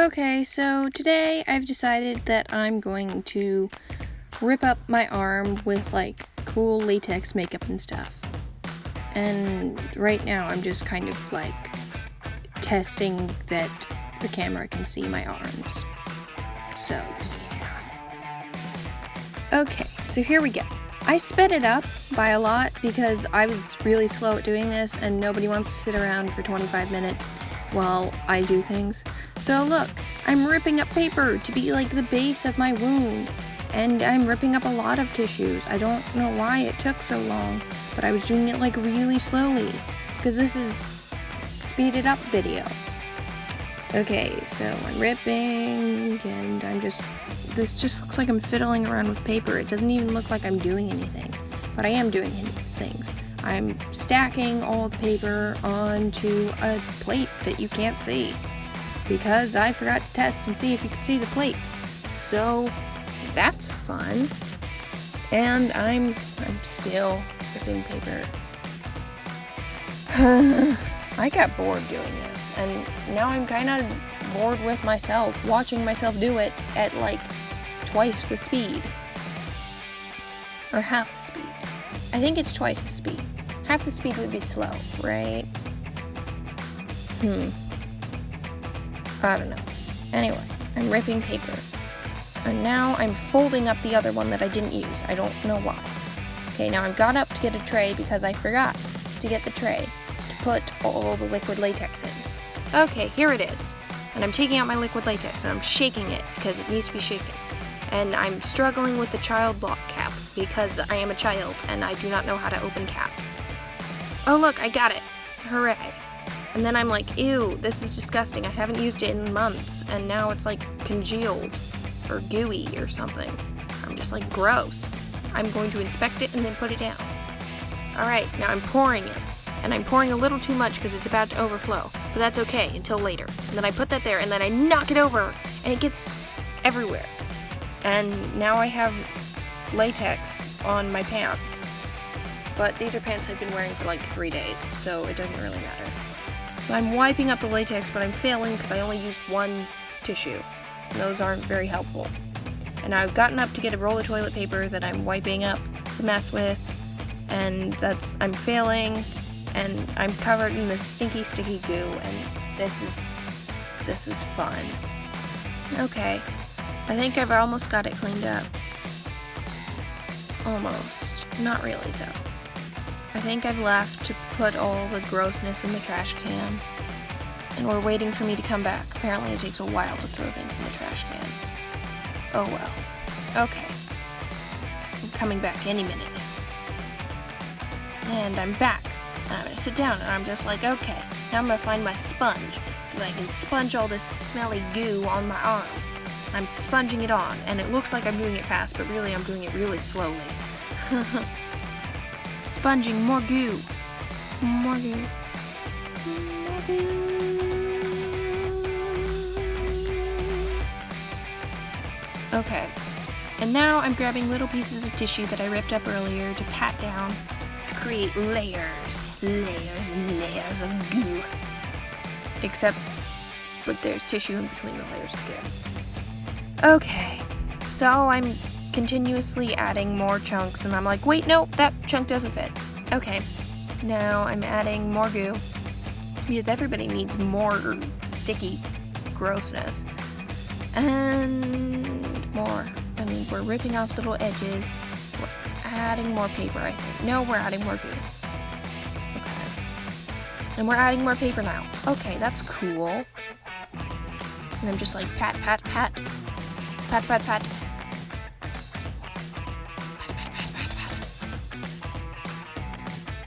Okay, so today I've decided that I'm going to rip up my arm with like cool latex makeup and stuff. And right now I'm just kind of like testing that the camera can see my arms. So yeah. Okay, so here we go. I sped it up by a lot because I was really slow at doing this and nobody wants to sit around for 25 minutes while I do things. So look, I'm ripping up paper to be like the base of my wound, and I'm ripping up a lot of tissues. I don't know why it took so long, but I was doing it like really slowly because this is speeded up video. Okay, so I'm ripping and this just looks like I'm fiddling around with paper. It doesn't even look like I'm doing anything, but I am doing things. I'm stacking all the paper onto a plate that you can't see because I forgot to test and see if you could see the plate. So that's fun. And I'm still ripping paper. I got bored doing this, and now I'm kind of bored with myself, watching myself do it at like twice the speed. Or half the speed. I think it's twice the speed. Half the speed would be slow, right? I don't know. Anyway, I'm ripping paper. And now I'm folding up the other one that I didn't use. I don't know why. Okay, now I've got up to get a tray because I forgot to get the tray to put all the liquid latex in. Okay, here it is. And I'm taking out my liquid latex and I'm shaking it because it needs to be shaken. And I'm struggling with the child lock cap because I am a child and I do not know how to open caps. Oh look, I got it. Hooray. And then I'm like, ew, this is disgusting. I haven't used it in months and now it's like congealed or gooey or something. I'm just like, gross. I'm going to inspect it and then put it down. Alright, now I'm pouring it. And I'm pouring a little too much because it's about to overflow. But that's okay until later. And then I put that there and then I knock it over and it gets everywhere. And now I have latex on my pants. But these are pants I've been wearing for like 3 days, so it doesn't really matter. So I'm wiping up the latex, but I'm failing because I only used one tissue. And those aren't very helpful. And I've gotten up to get a roll of toilet paper that I'm wiping up the mess with. And I'm failing. And I'm covered in this stinky, sticky goo. And this is fun. Okay. I think I've almost got it cleaned up. Almost. Not really, though. I think I've left to put all the grossness in the trash can. And we're waiting for me to come back. Apparently it takes a while to throw things in the trash can. Oh well. Okay. I'm coming back any minute now. And I'm back. And I'm gonna sit down and I'm just like, okay, now I'm gonna find my sponge so that I can sponge all this smelly goo on my arm. I'm sponging it on, and it looks like I'm doing it fast, but really I'm doing it really slowly. Sponging more goo. More goo. More goo. Okay. And now I'm grabbing little pieces of tissue that I ripped up earlier to pat down to create layers. Layers and layers of goo. But there's tissue in between the layers of goo. Okay, so I'm continuously adding more chunks, and I'm like, wait, no, that chunk doesn't fit. Okay, now I'm adding more goo, because everybody needs more sticky grossness. And more. And we're ripping off little edges. We're adding more paper, I think. No, we're adding more goo. Okay. And we're adding more paper now. Okay, that's cool. And I'm just like, pat, pat, pat. Pat, pat, pat.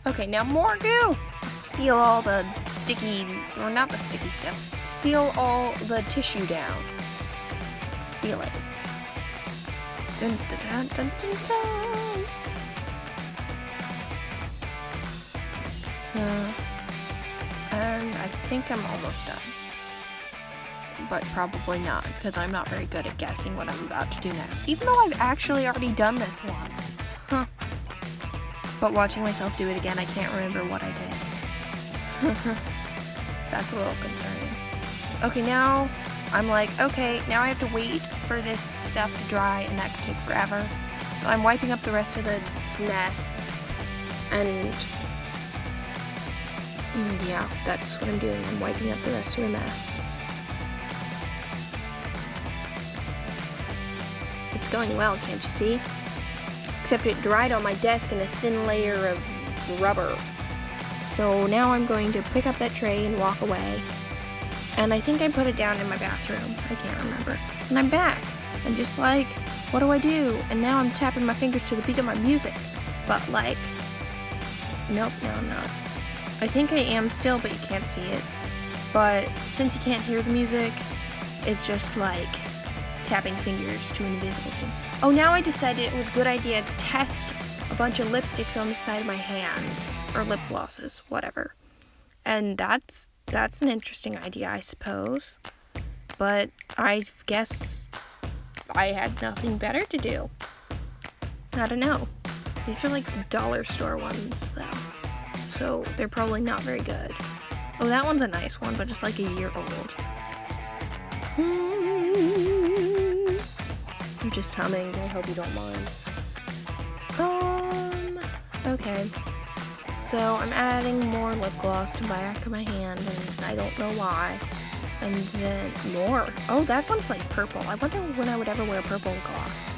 Okay, now more goo! To seal all the sticky, or not the sticky stuff, seal all the tissue down. Seal it. Dun, dun, dun, dun, dun, dun. And I think I'm almost done. But probably not, because I'm not very good at guessing what I'm about to do next, even though I've actually already done this once. But watching myself do it again, I can't remember what I did. That's a little concerning. Okay, now I'm like, okay, now I have to wait for this stuff to dry, and that could take forever. So I'm wiping up the rest of the mess, and yeah, that's what I'm doing. I'm wiping up the rest of the mess. It's going well, can't you see? Except it dried on my desk in a thin layer of rubber. So now I'm going to pick up that tray and walk away. And I think I put it down in my bathroom. I can't remember. And I'm back. I'm just like, what do I do? And now I'm tapping my fingers to the beat of my music. But like, nope, no I'm not. I think I am still, but you can't see it. But since you can't hear the music, it's just like tapping fingers to an invisible thing. Oh, now I decided it was a good idea to test a bunch of lipsticks on the side of my hand. Or lip glosses, whatever. And that's an interesting idea, I suppose. But I guess I had nothing better to do. I don't know. These are like the dollar store ones, though. So they're probably not very good. Oh, that one's a nice one, but it's like a year old. I'm just humming. I hope you don't mind. Okay. So I'm adding more lip gloss to the back of my hand, and I don't know why. And then more. Oh, that one's like purple. I wonder when I would ever wear purple gloss.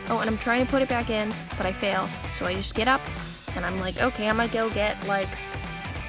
Oh, and I'm trying to put it back in, but I fail. So I just get up, and I'm like, okay, I'm gonna go get like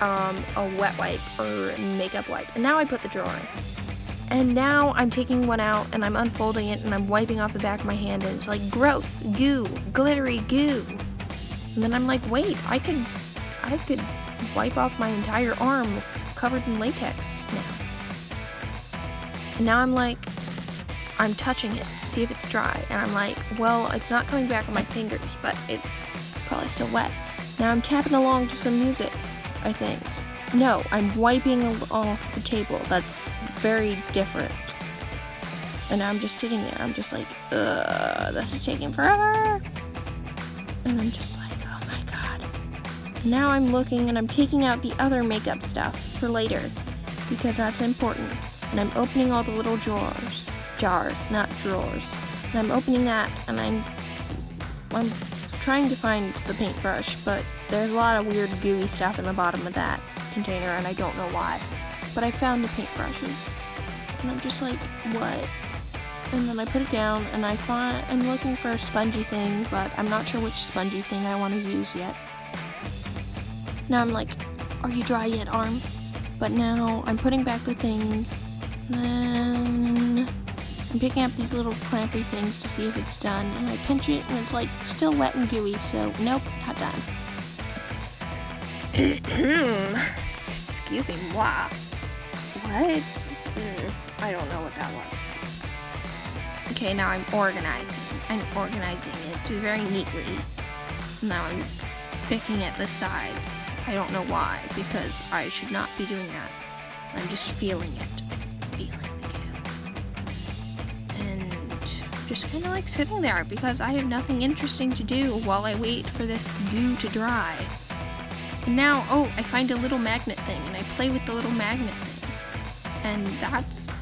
a wet wipe or makeup wipe. And now I put the drawer in. And now I'm taking one out, and I'm unfolding it, and I'm wiping off the back of my hand, and it's like gross, goo, glittery goo. And then I'm like, wait, I could wipe off my entire arm covered in latex now. And now I'm like, I'm touching it to see if it's dry. And I'm like, well, it's not coming back on my fingers, but it's probably still wet. Now I'm tapping along to some music, I think. No, I'm wiping off the table. That's very different. And now I'm just sitting there. I'm just like, this is taking forever. And I'm just like, now I'm looking and I'm taking out the other makeup stuff for later because that's important. And I'm opening all the little jars, not drawers. And I'm opening that, and I'm trying to find the paintbrush, but there's a lot of weird gooey stuff in the bottom of that container, and I don't know why. But I found the paintbrushes, and I'm just like, what? And then I put it down, and I'm looking for a spongy thing, but I'm not sure which spongy thing I want to use yet. Now I'm like, are you dry yet, arm? But now I'm putting back the thing, then I'm picking up these little clampy things to see if it's done, and I pinch it, and it's like still wet and gooey, so nope, not done. Excuse me, what? I don't know what that was. Okay, now I'm organizing. I'm organizing it very neatly. Now I'm picking at the sides. I don't know why, because I should not be doing that. I'm just feeling it. I'm feeling the goo. And just kind of like sitting there because I have nothing interesting to do while I wait for this goo to dry. And now, I find a little magnet thing, and I play with the little magnet thing. And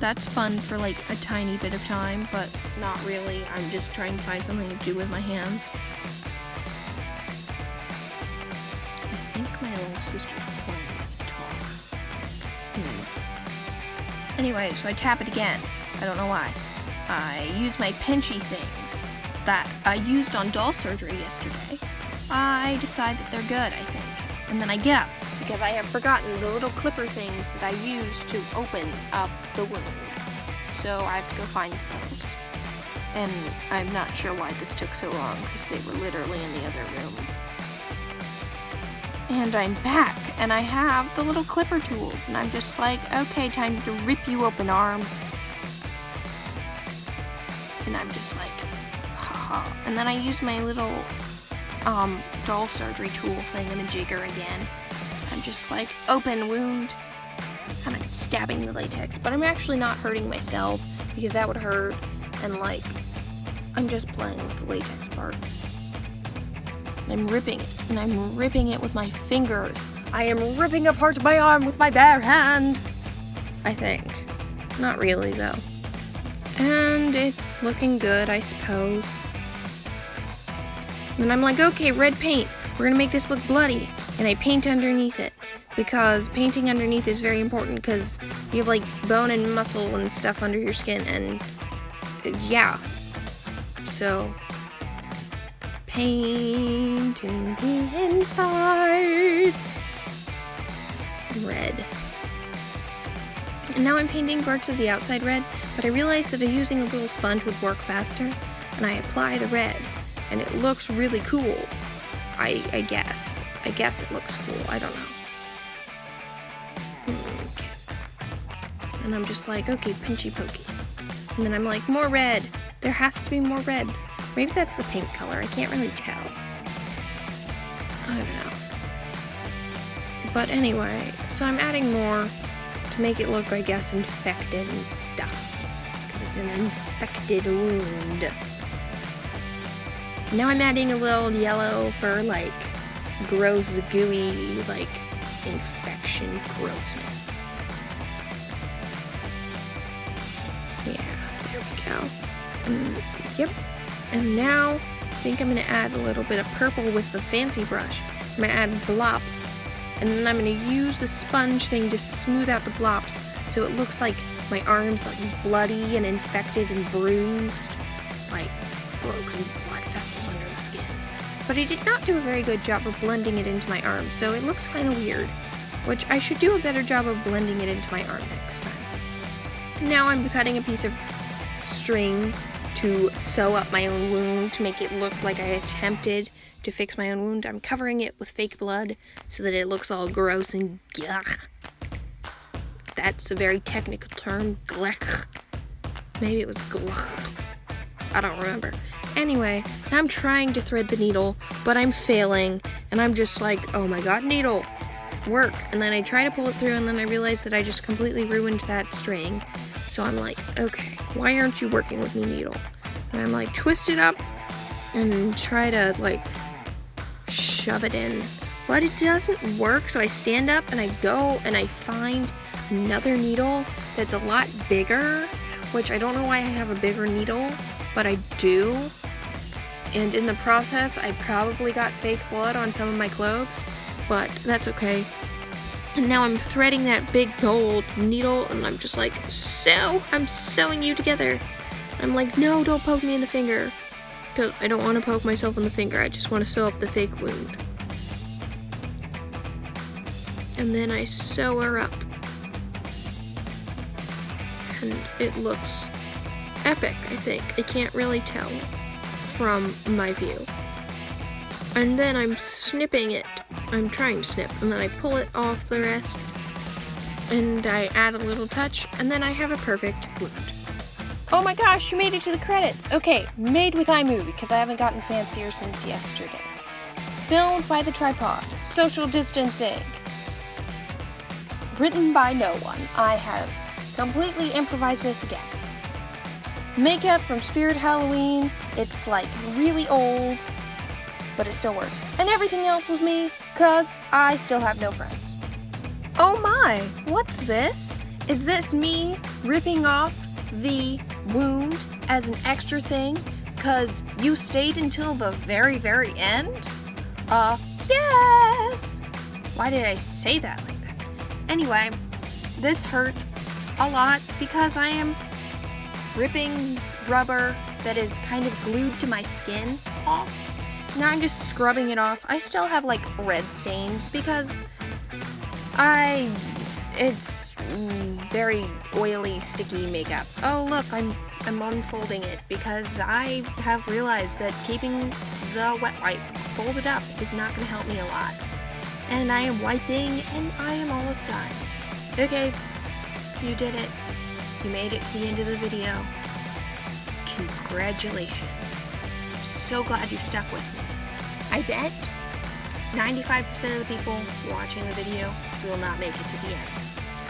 that's fun for like a tiny bit of time, but not really. I'm just trying to find something to do with my hands. My little sister's playing guitar. Anyway, so I tap it again. I don't know why. I use my pinchy things that I used on doll surgery yesterday. I decide that they're good, I think. And then I get up because I have forgotten the little clipper things that I use to open up the wound. So I have to go find those. And I'm not sure why this took so long because they were literally in the other room. And I'm back, and I have the little clipper tools, and I'm just like, okay, time to rip you open, arm. And I'm just like, haha. And then I use my little doll surgery tool thing and a jigger again. I'm just like, open wound, and I'm stabbing the latex, but I'm actually not hurting myself because that would hurt, and like, I'm just playing with the latex part. I'm ripping it, and I'm ripping it with my fingers. I am ripping apart my arm with my bare hand, I think. Not really, though. And it's looking good, I suppose. And I'm like, okay, red paint. We're gonna make this look bloody. And I paint underneath it. Because painting underneath is very important because you have like bone and muscle and stuff under your skin, and yeah. So, painting the insides red. And now I'm painting parts of the outside red, but I realized that using a little sponge would work faster, and I apply the red, and it looks really cool. I guess. I guess it looks cool. I don't know. Okay. And I'm just like, okay, pinchy pokey. And then I'm like, more red. There has to be more red. Maybe that's the paint color. I can't really tell. I don't know. But anyway, so I'm adding more to make it look, I guess, infected and stuff. Because it's an infected wound. Now I'm adding a little yellow for, like, gross, gooey, like, infection grossness. Yeah, there we go. Yep. And now, I think I'm going to add a little bit of purple with the fancy brush. I'm going to add blops. And then I'm going to use the sponge thing to smooth out the blops so it looks like my arm's like bloody and infected and bruised. Like broken blood vessels under the skin. But I did not do a very good job of blending it into my arm, so it looks kind of weird. Which I should do a better job of blending it into my arm next time. Now I'm cutting a piece of string to sew up my own wound to make it look like I attempted to fix my own wound. I'm covering it with fake blood so that it looks all gross and yuck. That's a very technical term, glech. Maybe it was glech. I don't remember. Anyway, now I'm trying to thread the needle, but I'm failing, and I'm just like, oh my god, needle, work. And then I try to pull it through, and then I realize that I just completely ruined that string. So I'm like, okay, why aren't you working with me, needle? And I'm like, twist it up and try to, like, shove it in. But it doesn't work, so I stand up and I go and I find another needle that's a lot bigger, which I don't know why I have a bigger needle, but I do. And in the process, I probably got fake blood on some of my clothes, but that's okay. And now I'm threading that big gold needle, and I'm just like, I'm sewing you together. I'm like, no, don't poke me in the finger. Because I don't want to poke myself in the finger, I just want to sew up the fake wound. And then I sew her up. And it looks epic, I think. I can't really tell from my view. And then I'm snipping it. I'm trying to snip, and then I pull it off the rest, and I add a little touch, and then I have a perfect wound. Oh my gosh, you made it to the credits! Okay, made with iMovie, because I haven't gotten fancier since yesterday. Filmed by the tripod. Social distancing. Written by no one. I have completely improvised this again. Makeup from Spirit Halloween. It's like really old, but it still works. And everything else was me, cause I still have no friends. Oh my, what's this? Is this me ripping off the wound as an extra thing? Cause you stayed until the very, very end? Yes! Why did I say that like that? Anyway, this hurt a lot because I am ripping rubber that is kind of glued to my skin off. Now I'm just scrubbing it off. I still have like red stains because it's very oily, sticky makeup. Oh look, I'm unfolding it because I have realized that keeping the wet wipe folded up is not going to help me a lot. And I am wiping and I am almost done. Okay, you did it. You made it to the end of the video. Congratulations. I'm so glad you stuck with me. I bet 95% of the people watching the video will not make it to the end.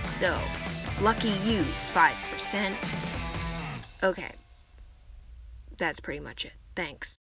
So, lucky you, 5%. Okay. That's pretty much it. Thanks.